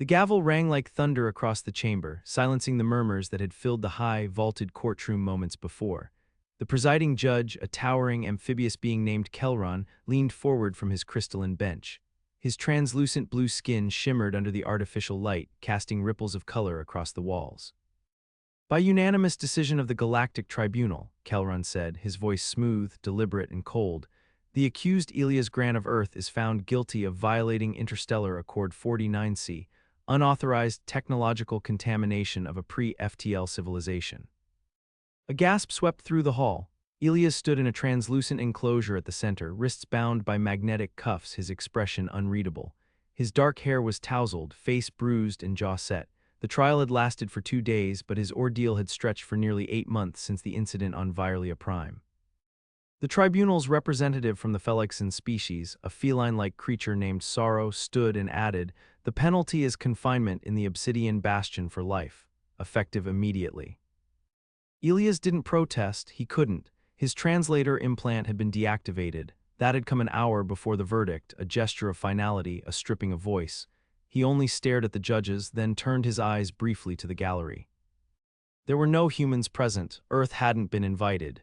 The gavel rang like thunder across the chamber, silencing the murmurs that had filled the high, vaulted courtroom moments before. The presiding judge, a towering amphibious being named Kelron, leaned forward from his crystalline bench. His translucent blue skin shimmered under the artificial light, casting ripples of color across the walls. By unanimous decision of the Galactic Tribunal, Kelron said, his voice smooth, deliberate, and cold, the accused Elias Grant of Earth is found guilty of violating Interstellar Accord 49C, unauthorized technological contamination of a pre-FTL civilization. A gasp swept through the hall. Elias stood in a translucent enclosure at the center, wrists bound by magnetic cuffs, his expression unreadable. His dark hair was tousled, face bruised, and jaw set. The trial had lasted for 2 days, but his ordeal had stretched for nearly 8 months since the incident on Violalia Prime. The tribunal's representative from the Felixan species, a feline-like creature named Sorrow, stood and added, "The penalty is confinement in the Obsidian Bastion for life, effective immediately." Elias didn't protest, he couldn't. His translator implant had been deactivated. That had come an hour before the verdict, a gesture of finality, a stripping of voice. He only stared at the judges, then turned his eyes briefly to the gallery. There were no humans present, Earth hadn't been invited.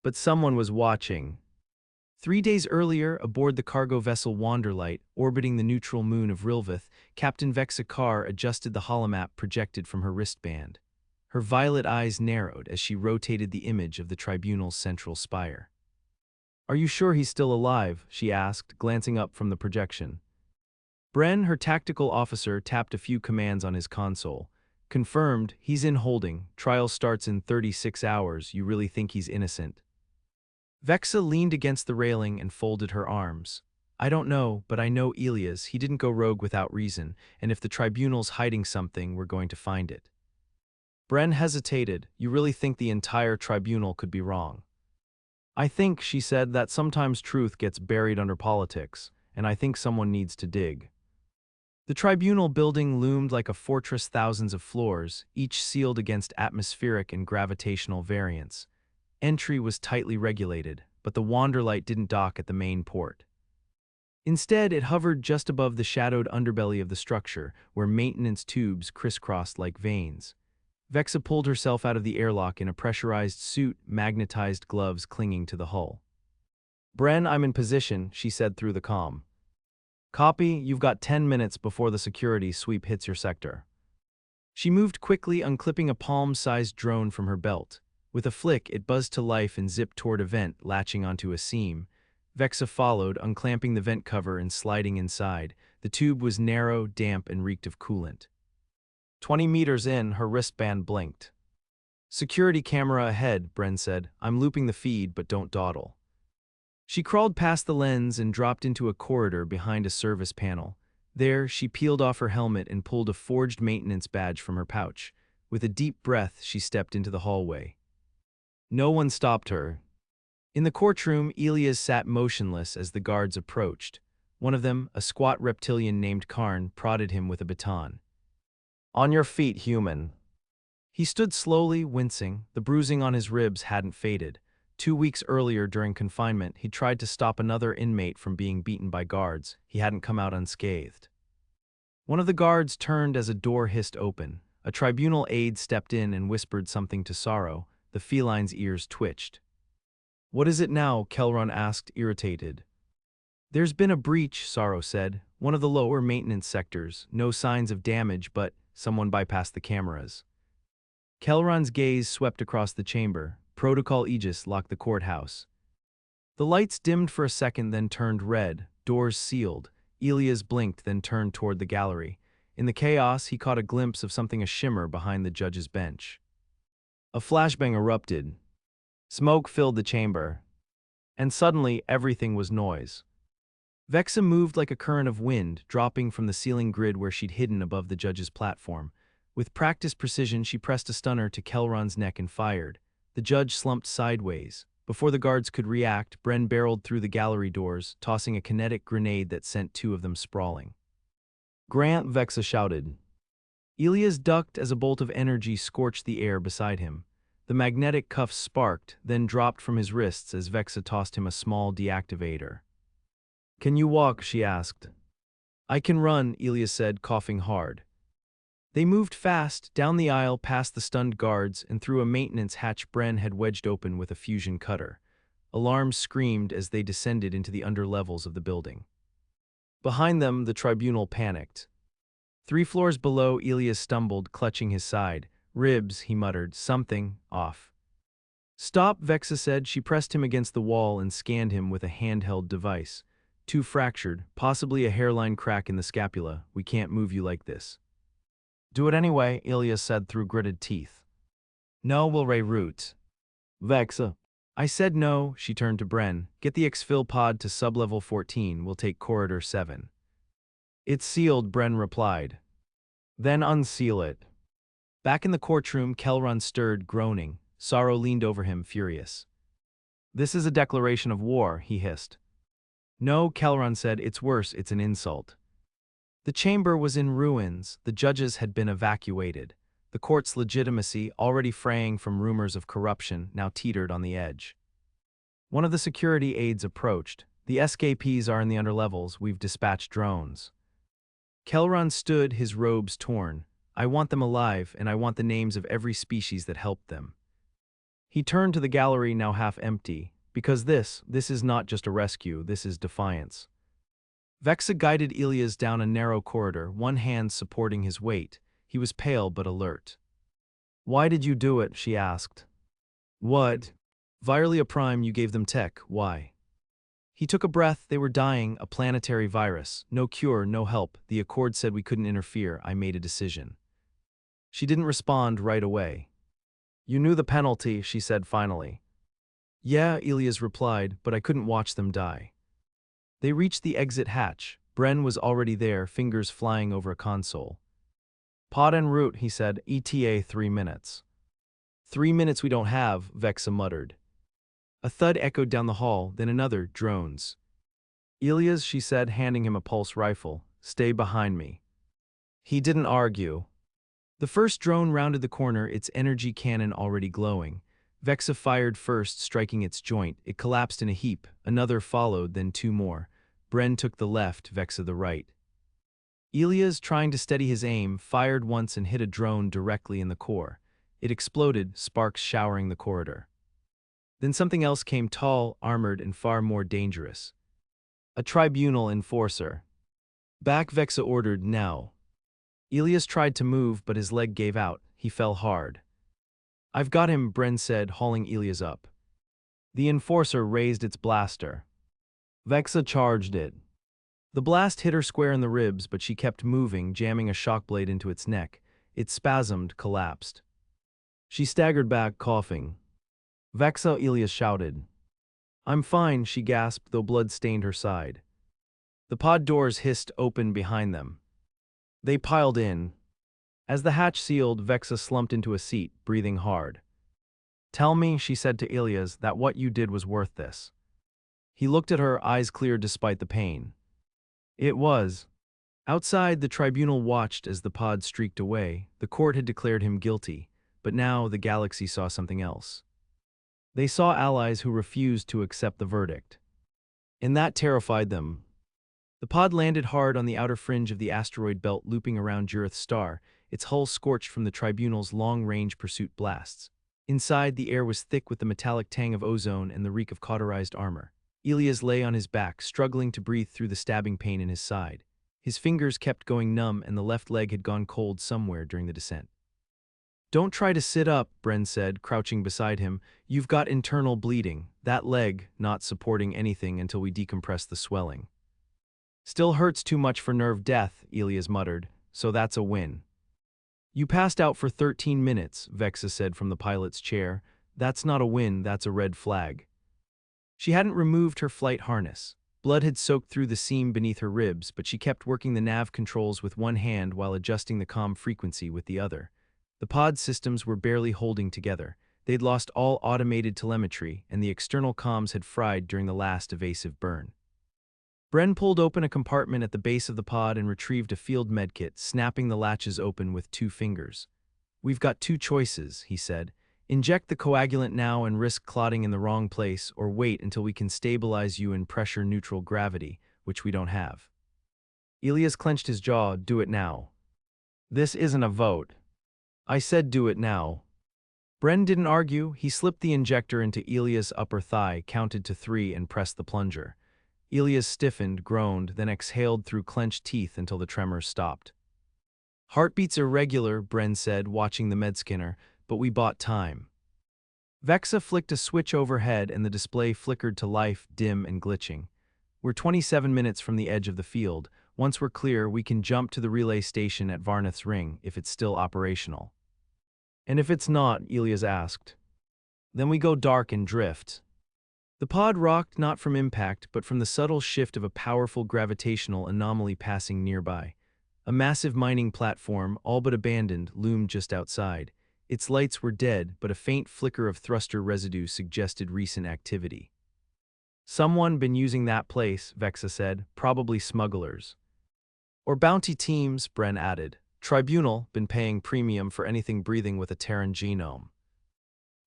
But someone was watching. 3 days earlier, aboard the cargo vessel Wanderlight, orbiting the neutral moon of Rilvith, Captain Vexa adjusted the holomap projected from her wristband. Her violet eyes narrowed as she rotated the image of the tribunal's central spire. "Are you sure he's still alive?" she asked, glancing up from the projection. Bren, her tactical officer, tapped a few commands on his console. "Confirmed, he's in holding. Trial starts in 36 hours. You really think he's innocent?" Vexa leaned against the railing and folded her arms. "I don't know, but I know Elias. He didn't go rogue without reason, and if the tribunal's hiding something, we're going to find it." Bren hesitated. "You really think the entire tribunal could be wrong?" "I think," she said, "that sometimes truth gets buried under politics, and I think someone needs to dig." The tribunal building loomed like a fortress, thousands of floors, each sealed against atmospheric and gravitational variance. Entry was tightly regulated, but the Wanderlight didn't dock at the main port. Instead, it hovered just above the shadowed underbelly of the structure, where maintenance tubes crisscrossed like veins. Vexa pulled herself out of the airlock in a pressurized suit, magnetized gloves clinging to the hull. "Bren, I'm in position," she said through the comm. "Copy, you've got 10 minutes before the security sweep hits your sector." She moved quickly, unclipping a palm-sized drone from her belt. With a flick, it buzzed to life and zipped toward a vent, latching onto a seam. Vexa followed, unclamping the vent cover and sliding inside. The tube was narrow, damp, and reeked of coolant. 20 meters in, her wristband blinked. "Security camera ahead," Bren said. "I'm looping the feed, but don't dawdle." She crawled past the lens and dropped into a corridor behind a service panel. There, she peeled off her helmet and pulled a forged maintenance badge from her pouch. With a deep breath, she stepped into the hallway. No one stopped her. In the courtroom, Elias sat motionless as the guards approached. One of them, a squat reptilian named Karn, prodded him with a baton. "On your feet, human." He stood slowly, wincing. The bruising on his ribs hadn't faded. 2 weeks earlier, during confinement, he tried to stop another inmate from being beaten by guards. He hadn't come out unscathed. One of the guards turned as a door hissed open. A tribunal aide stepped in and whispered something to Sorrow. The feline's ears twitched. "What is it now?" Kelron asked, irritated. "There's been a breach," Sorrow said. "One of the lower maintenance sectors. No signs of damage, but someone bypassed the cameras." Kelron's gaze swept across the chamber. Protocol Aegis locked the courthouse. The lights dimmed for a second, then turned red. Doors sealed. Elias blinked, then turned toward the gallery. In the chaos, he caught a glimpse of something a-shimmer behind the judge's bench. A flashbang erupted. Smoke filled the chamber. And suddenly, everything was noise. Vexa moved like a current of wind, dropping from the ceiling grid where she'd hidden above the judge's platform. With practiced precision, she pressed a stunner to Kelron's neck and fired. The judge slumped sideways. Before the guards could react, Bren barreled through the gallery doors, tossing a kinetic grenade that sent 2 of them sprawling. "Grant," Vexa shouted. Elias ducked as a bolt of energy scorched the air beside him. The magnetic cuffs sparked, then dropped from his wrists as Vexa tossed him a small deactivator. "Can you walk?" she asked. I can run, Elias said, coughing hard. They moved fast, down the aisle past the stunned guards and through a maintenance hatch Bren had wedged open with a fusion cutter. Alarms screamed as they descended into the underlevels of the building. Behind them, the tribunal panicked. 3 floors below, Elias stumbled, clutching his side. Ribs, he muttered, something off. Stop, Vexa said. She pressed him against the wall and scanned him with a handheld device. 2 fractured, possibly a hairline crack in the scapula. We can't move you like this. Do it anyway, Elias said through gritted teeth. No, we'll reroute. Vexa. I said no, she turned to Bren. Get the exfil pod to sublevel 14, we'll take corridor 7. It's sealed, Bren replied. Then unseal it. Back in the courtroom, Kelron stirred, groaning. Sorrow leaned over him, furious. This is a declaration of war, he hissed. No, Kelron said, it's worse, it's an insult. The chamber was in ruins, the judges had been evacuated. The court's legitimacy, already fraying from rumors of corruption, now teetered on the edge. One of the security aides approached. The SKPs are in the underlevels, we've dispatched drones. Kelron stood, his robes torn. I want them alive, and I want the names of every species that helped them. He turned to the gallery, now half empty. Because this is not just a rescue, this is defiance. Vexa guided Elias down a narrow corridor, one hand supporting his weight. He was pale but alert. Why did you do it? She asked. What? Violalia Prime, you gave them tech, why? He took a breath. They were dying, a planetary virus. No cure, no help. The Accord said we couldn't interfere. I made a decision. She didn't respond right away. You knew the penalty, she said finally. Yeah, Elias replied, but I couldn't watch them die. They reached the exit hatch. Bren was already there, fingers flying over a console. Pod en route, he said, ETA 3 minutes. 3 minutes we don't have, Vexa muttered. A thud echoed down the hall, then another, drones. Elias, she said, handing him a pulse rifle, stay behind me. He didn't argue. The first drone rounded the corner, its energy cannon already glowing. Vexa fired first, striking its joint. It collapsed in a heap. Another followed, then 2 more. Bren took the left, Vexa the right. Elias, trying to steady his aim, fired once and hit a drone directly in the core. It exploded, sparks showering the corridor. Then something else came, tall, armored, and far more dangerous. A tribunal enforcer. Back, Vexa ordered, now. Elias tried to move, but his leg gave out. He fell hard. I've got him, Bren said, hauling Elias up. The enforcer raised its blaster. Vexa charged it. The blast hit her square in the ribs, but she kept moving, jamming a shock blade into its neck. It spasmed, collapsed. She staggered back, coughing. Vexa, Elias shouted. I'm fine, she gasped, though blood stained her side. The pod doors hissed open behind them. They piled in. As the hatch sealed, Vexa slumped into a seat, breathing hard. Tell me, she said to Elias, that what you did was worth this. He looked at her, eyes clear despite the pain. It was. Outside, the tribunal watched as the pod streaked away. The court had declared him guilty, but now the galaxy saw something else. They saw allies who refused to accept the verdict. And that terrified them. The pod landed hard on the outer fringe of the asteroid belt looping around Jurith's star, its hull scorched from the tribunal's long-range pursuit blasts. Inside, the air was thick with the metallic tang of ozone and the reek of cauterized armor. Elias lay on his back, struggling to breathe through the stabbing pain in his side. His fingers kept going numb and the left leg had gone cold somewhere during the descent. Don't try to sit up, Bren said, crouching beside him. You've got internal bleeding, that leg not supporting anything until we decompress the swelling. Still hurts too much for nerve death, Elias muttered, so that's a win. You passed out for 13 minutes, Vexa said from the pilot's chair. That's not a win, that's a red flag. She hadn't removed her flight harness. Blood had soaked through the seam beneath her ribs, but she kept working the nav controls with one hand while adjusting the comm frequency with the other. The pod systems were barely holding together. They'd lost all automated telemetry, and the external comms had fried during the last evasive burn. Bren pulled open a compartment at the base of the pod and retrieved a field medkit, snapping the latches open with 2 fingers. We've got 2 choices, he said. Inject the coagulant now and risk clotting in the wrong place, or wait until we can stabilize you in pressure-neutral gravity, which we don't have. Elias clenched his jaw. Do it now. This isn't a vote. I said do it now. Bren didn't argue. He slipped the injector into Elias' upper thigh, counted to 3 and pressed the plunger. Elias stiffened, groaned, then exhaled through clenched teeth until the tremors stopped. Heartbeats irregular, Bren said, watching the medscanner, but we bought time. Vexa flicked a switch overhead and the display flickered to life, dim and glitching. We're 27 minutes from the edge of the field. Once we're clear, we can jump to the relay station at Varnath's Ring if it's still operational. And if it's not, Elias asked. Then we go dark and drift. The pod rocked not from impact, but from the subtle shift of a powerful gravitational anomaly passing nearby. A massive mining platform, all but abandoned, loomed just outside. Its lights were dead, but a faint flicker of thruster residue suggested recent activity. Someone been using that place, Vexa said, probably smugglers. Or bounty teams, Bren added. Tribunal been paying premium for anything breathing with a Terran genome.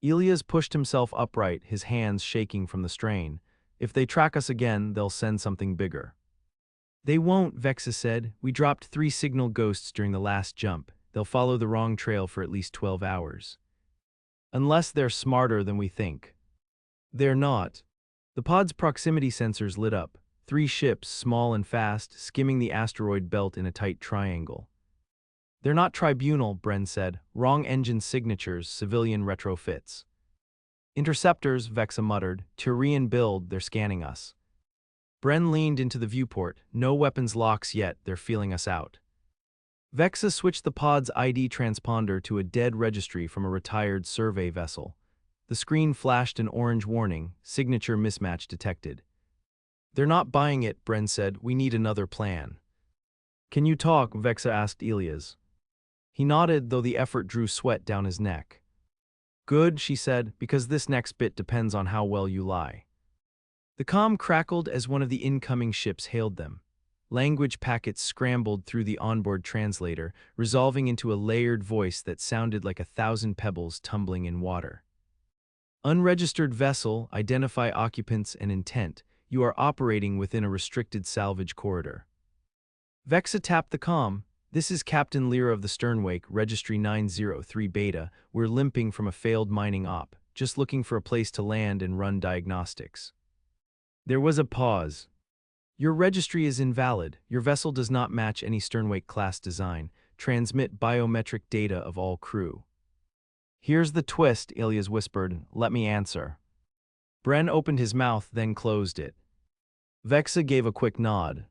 Elias pushed himself upright, his hands shaking from the strain. If they track us again, they'll send something bigger. They won't, Vexa said. We dropped 3 signal ghosts during the last jump. They'll follow the wrong trail for at least 12 hours. Unless they're smarter than we think. They're not. The pod's proximity sensors lit up. 3 ships, small and fast, skimming the asteroid belt in a tight triangle. They're not Tribunal, Bren said. Wrong engine signatures, civilian retrofits. Interceptors, Vexa muttered. Turian build, they're scanning us. Bren leaned into the viewport. No weapons locks yet, they're feeling us out. Vexa switched the pod's ID transponder to a dead registry from a retired survey vessel. The screen flashed an orange warning, signature mismatch detected. They're not buying it, Bren said. We need another plan. Can you talk? Vexa asked Elias. He nodded, though the effort drew sweat down his neck. Good, she said, because this next bit depends on how well you lie. The comm crackled as one of the incoming ships hailed them. Language packets scrambled through the onboard translator, resolving into a layered voice that sounded like 1,000 pebbles tumbling in water. Unregistered vessel, identify occupants and intent. You are operating within a restricted salvage corridor. Vexa tapped the comm. This is Captain Lyra of the Sternwake, Registry 903 Beta. We're limping from a failed mining op, just looking for a place to land and run diagnostics. There was a pause. Your registry is invalid. Your vessel does not match any Sternwake-class design. Transmit biometric data of all crew. Here's the twist, Elias whispered. Let me answer. Bren opened his mouth, then closed it. Vexa gave a quick nod.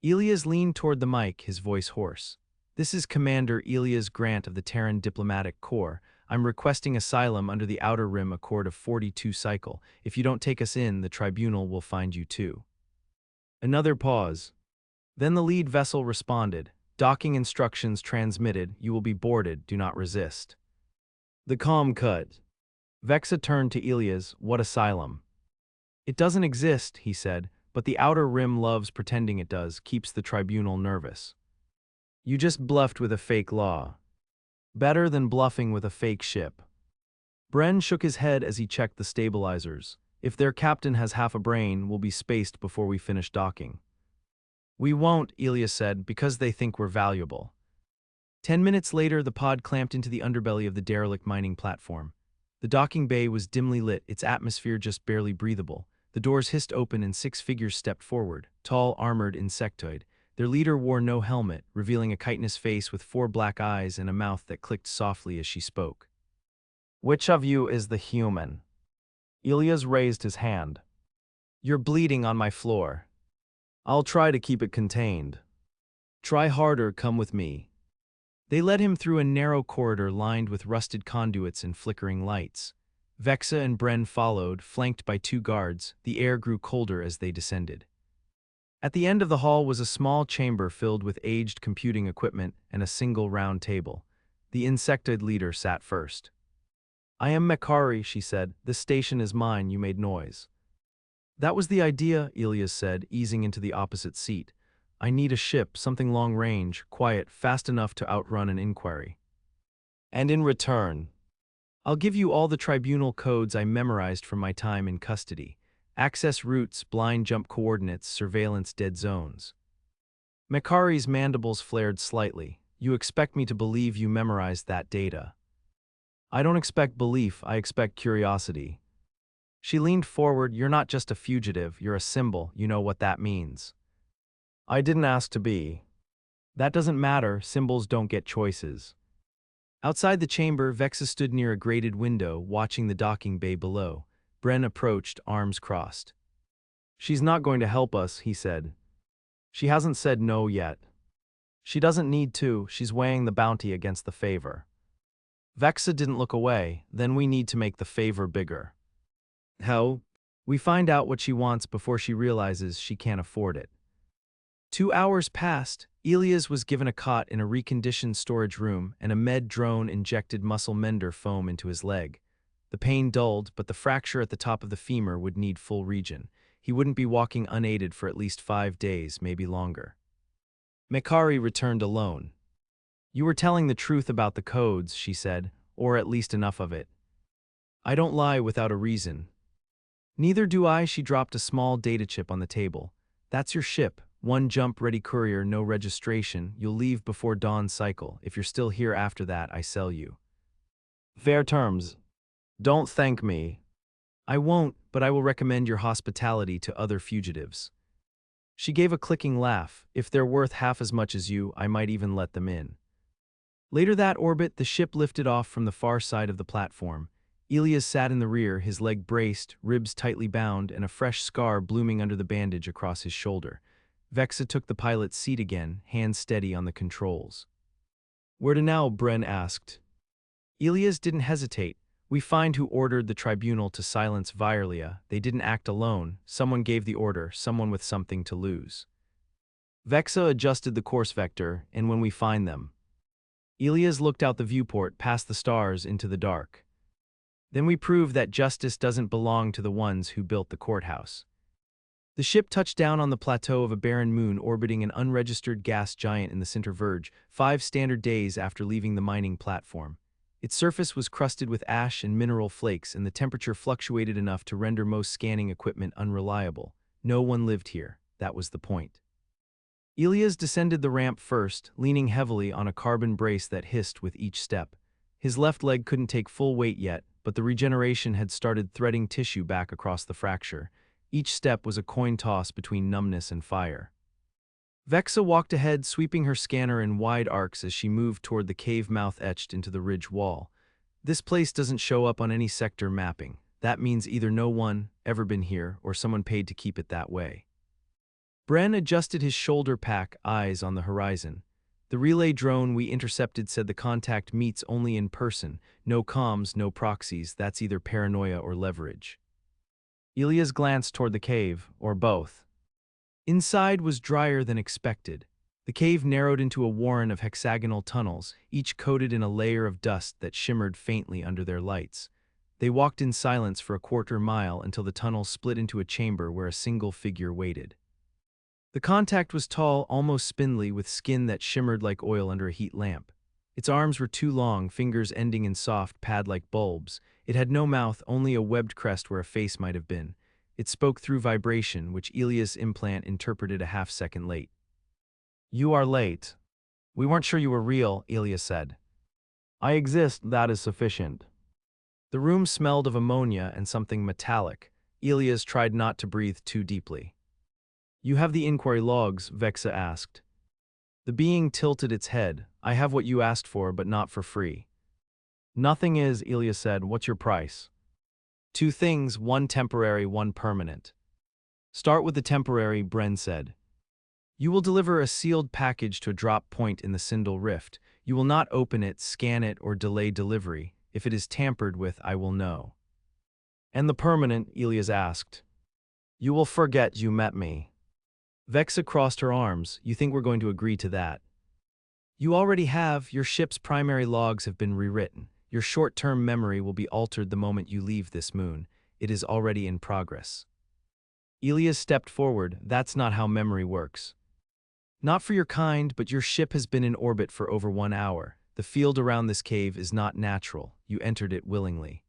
Elias leaned toward the mic, his voice hoarse. This is Commander Elias Grant of the Terran Diplomatic Corps. I'm requesting asylum under the Outer Rim Accord of 42 cycle. If you don't take us in, the Tribunal will find you too. Another pause. Then the lead vessel responded. Docking instructions transmitted. You will be boarded. Do not resist. The comm cut. Vexa turned to Elias. What asylum? It doesn't exist, he said, but the Outer Rim loves pretending it does, keeps the Tribunal nervous. You just bluffed with a fake law. Better than bluffing with a fake ship. Bren shook his head as he checked the stabilizers. If their captain has half a brain, we'll be spaced before we finish docking. We won't, Elias said, because they think we're valuable. 10 minutes later, the pod clamped into the underbelly of the derelict mining platform. The docking bay was dimly lit, its atmosphere just barely breathable. The doors hissed open and 6 figures stepped forward, tall, armored insectoid. Their leader wore no helmet, revealing a chitinous face with 4 black eyes and a mouth that clicked softly as she spoke. Which of you is the human? Elias raised his hand. You're bleeding on my floor. I'll try to keep it contained. Try harder, come with me. They led him through a narrow corridor lined with rusted conduits and flickering lights. Vexa and Bren followed, flanked by 2 guards. The air grew colder as they descended. At the end of the hall was a small chamber filled with aged computing equipment and a single round table. The insectoid leader sat first. I am Makari, she said. This station is mine, you made noise. That was the idea, Elias said, easing into the opposite seat. I need a ship, something long range, quiet, fast enough to outrun an inquiry. And in return, I'll give you all the Tribunal codes I memorized from my time in custody. Access routes, blind jump coordinates, surveillance dead zones. Makari's mandibles flared slightly. You expect me to believe you memorized that data. I don't expect belief, I expect curiosity. She leaned forward. You're not just a fugitive, you're a symbol, you know what that means. I didn't ask to be. That doesn't matter, symbols don't get choices. Outside the chamber, Vexa stood near a grated window, watching the docking bay below. Bren approached, arms crossed. She's not going to help us, he said. She hasn't said no yet. She doesn't need to, she's weighing the bounty against the favor. Vexa didn't look away. Then we need to make the favor bigger. How? We find out what she wants before she realizes she can't afford it. 2 hours passed. Elias was given a cot in a reconditioned storage room, and a med drone injected muscle mender foam into his leg. The pain dulled, but the fracture at the top of the femur would need full regen. He wouldn't be walking unaided for at least 5 days, maybe longer. Makari returned alone. You were telling the truth about the codes, she said, or at least enough of it. I don't lie without a reason. Neither do I. She dropped a small data chip on the table. That's your ship. 1 jump-ready courier, no registration. You'll leave before dawn's cycle. If you're still here after that, I sell you. Fair terms. Don't thank me. I won't, but I will recommend your hospitality to other fugitives. She gave a clicking laugh. If they're worth half as much as you, I might even let them in. Later that orbit, the ship lifted off from the far side of the platform. Elias sat in the rear, his leg braced, ribs tightly bound, and a fresh scar blooming under the bandage across his shoulder. Vexa took the pilot's seat again, hands steady on the controls. Where to now? Bren asked. Elias didn't hesitate. We find who ordered the Tribunal to silence Violating. They didn't act alone. Someone gave the order, someone with something to lose. Vexa adjusted the course vector, and when we find them. Elias looked out the viewport, past the stars, into the dark. Then we prove that justice doesn't belong to the ones who built the courthouse. The ship touched down on the plateau of a barren moon orbiting an unregistered gas giant in the center verge, 5 standard days after leaving the mining platform. Its surface was crusted with ash and mineral flakes, and the temperature fluctuated enough to render most scanning equipment unreliable. No one lived here. That was the point. Elias descended the ramp first, leaning heavily on a carbon brace that hissed with each step. His left leg couldn't take full weight yet, but the regeneration had started threading tissue back across the fracture. Each step was a coin toss between numbness and fire. Vexa walked ahead, sweeping her scanner in wide arcs as she moved toward the cave mouth etched into the ridge wall. This place doesn't show up on any sector mapping. That means either no one ever been here or someone paid to keep it that way. Bren adjusted his shoulder pack, eyes on the horizon. The relay drone we intercepted said the contact meets only in person. No comms, no proxies. That's either paranoia or leverage. Elias glanced toward the cave, or both. Inside was drier than expected. The cave narrowed into a warren of hexagonal tunnels, each coated in a layer of dust that shimmered faintly under their lights. They walked in silence for a quarter mile until the tunnel split into a chamber where a single figure waited. The contact was tall, almost spindly, with skin that shimmered like oil under a heat lamp. Its arms were too long, fingers ending in soft, pad-like bulbs. It had no mouth, only a webbed crest where a face might have been. It spoke through vibration, which Elias' implant interpreted a half-second late. You are late. We weren't sure you were real, Elias said. I exist, that is sufficient. The room smelled of ammonia and something metallic. Elias tried not to breathe too deeply. You have the inquiry logs, Vexa asked. The being tilted its head. I have what you asked for, but not for free. Nothing is, Elias said. What's your price? 2 things, 1 temporary, 1 permanent. Start with the temporary, Bren said. You will deliver a sealed package to a drop point in the Sindel Rift. You will not open it, scan it, or delay delivery. If it is tampered with, I will know. And the permanent, Elias asked. You will forget you met me. Vexa crossed her arms. You think we're going to agree to that? You already have. Your ship's primary logs have been rewritten. Your short-term memory will be altered the moment you leave this moon. It is already in progress. Elias stepped forward. That's not how memory works. Not for your kind, but your ship has been in orbit for over 1 hour. The field around this cave is not natural. You entered it willingly.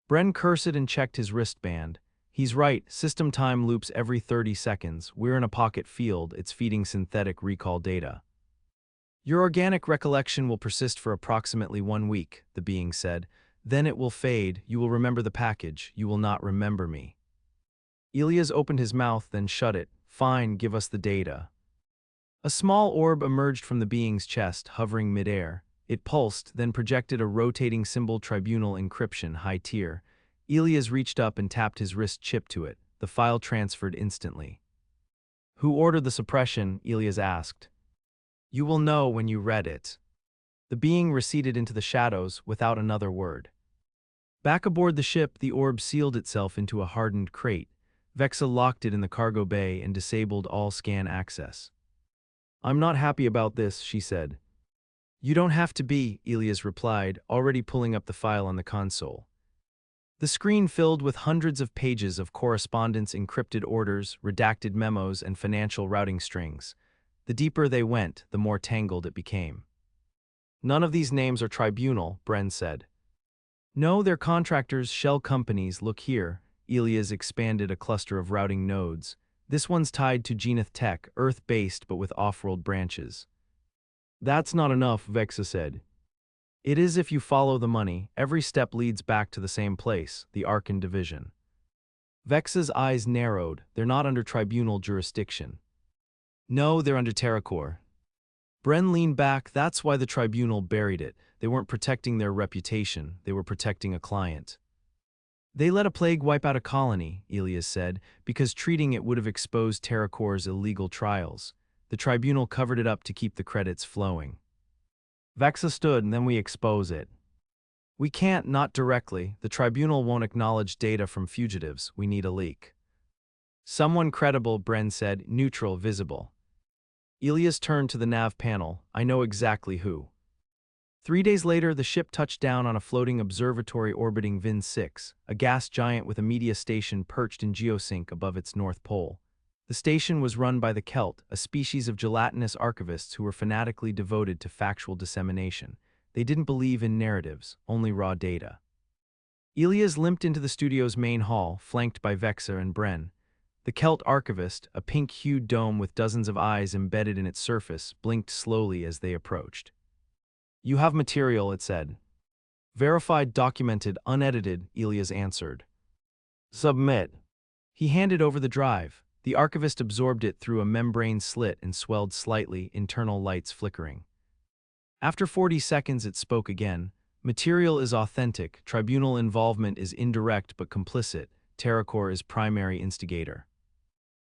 Bren cursed and checked his wristband. He's right, system time loops every 30 seconds. We're in a pocket field, it's feeding synthetic recall data. Your organic recollection will persist for approximately 1 week, the being said. Then it will fade, you will remember the package, you will not remember me. Elias opened his mouth, then shut it. Fine, give us the data. A small orb emerged from the being's chest, hovering midair. It pulsed, then projected a rotating symbol Tribunal encryption, high tier. Elias reached up and tapped his wrist chip to it. The file transferred instantly. Who ordered the suppression? Elias asked. You will know when you read it. The being receded into the shadows without another word. Back aboard the ship, the orb sealed itself into a hardened crate. Vexa locked it in the cargo bay and disabled all scan access. I'm not happy about this, she said. You don't have to be, Elias replied, already pulling up the file on the console. The screen filled with hundreds of pages of correspondence, encrypted orders, redacted memos, and financial routing strings. The deeper they went, the more tangled it became. None of these names are Tribunal, Bren said. No, they're contractors, shell companies, look here. Elias expanded a cluster of routing nodes. This one's tied to Geneth Tech, Earth-based but with off-world branches. That's not enough, Vexa said. It is if you follow the money. Every step leads back to the same place, the Arkan division. Vexa's eyes narrowed. They're not under Tribunal jurisdiction. No, they're under TerraCore. Bren leaned back. That's why the Tribunal buried it. They weren't protecting their reputation. They were protecting a client. They let a plague wipe out a colony, Elias said, because treating it would have exposed TerraCore's illegal trials. The Tribunal covered it up to keep the credits flowing. Vexa stood, and then we expose it. We can't, not directly. The Tribunal won't acknowledge data from fugitives. We need a leak. Someone credible, Bren said, neutral, visible. Elias turned to the nav panel. I know exactly who. 3 days later, the ship touched down on a floating observatory orbiting Vin 6, a gas giant with a media station perched in geosync above its north pole. The station was run by the Celt, a species of gelatinous archivists who were fanatically devoted to factual dissemination. They didn't believe in narratives, only raw data. Elias limped into the studio's main hall, flanked by Vexa and Bren. The Celt archivist, a pink-hued dome with dozens of eyes embedded in its surface, blinked slowly as they approached. You have material, it said. Verified, documented, unedited, Elias answered. Submit. He handed over the drive. The archivist absorbed it through a membrane slit and swelled slightly, internal lights flickering. After 40 seconds, it spoke again. Material is authentic, Tribunal involvement is indirect but complicit, TerraCore is primary instigator.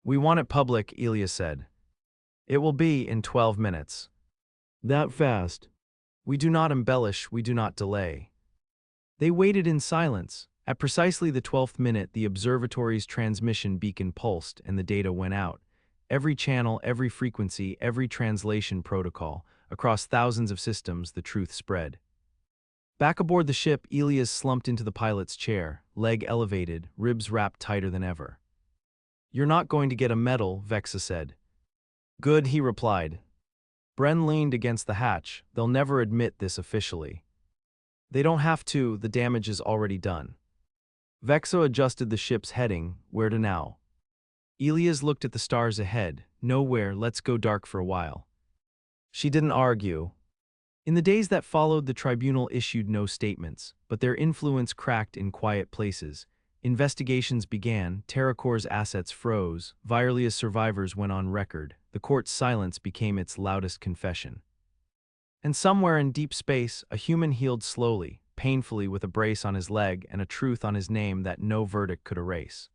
We want it public, Elias said. It will be in 12 minutes. That fast? We do not embellish, we do not delay. They waited in silence. At precisely the 12th minute, the observatory's transmission beacon pulsed and the data went out. Every channel, every frequency, every translation protocol. Across thousands of systems, the truth spread. Back aboard the ship, Elias slumped into the pilot's chair, leg elevated, ribs wrapped tighter than ever. You're not going to get a medal, Vexa said. Good, he replied. Bren leaned against the hatch. They'll never admit this officially. They don't have to, the damage is already done. Vexa adjusted the ship's heading. Where to now? Elias looked at the stars ahead. Nowhere, let's go dark for a while. She didn't argue. In the days that followed, the Tribunal issued no statements, but their influence cracked in quiet places. Investigations began, TerraCore's assets froze, Violating survivors went on record, the court's silence became its loudest confession. And somewhere in deep space, a human healed slowly, painfully with a brace on his leg and a truth on his name that no verdict could erase.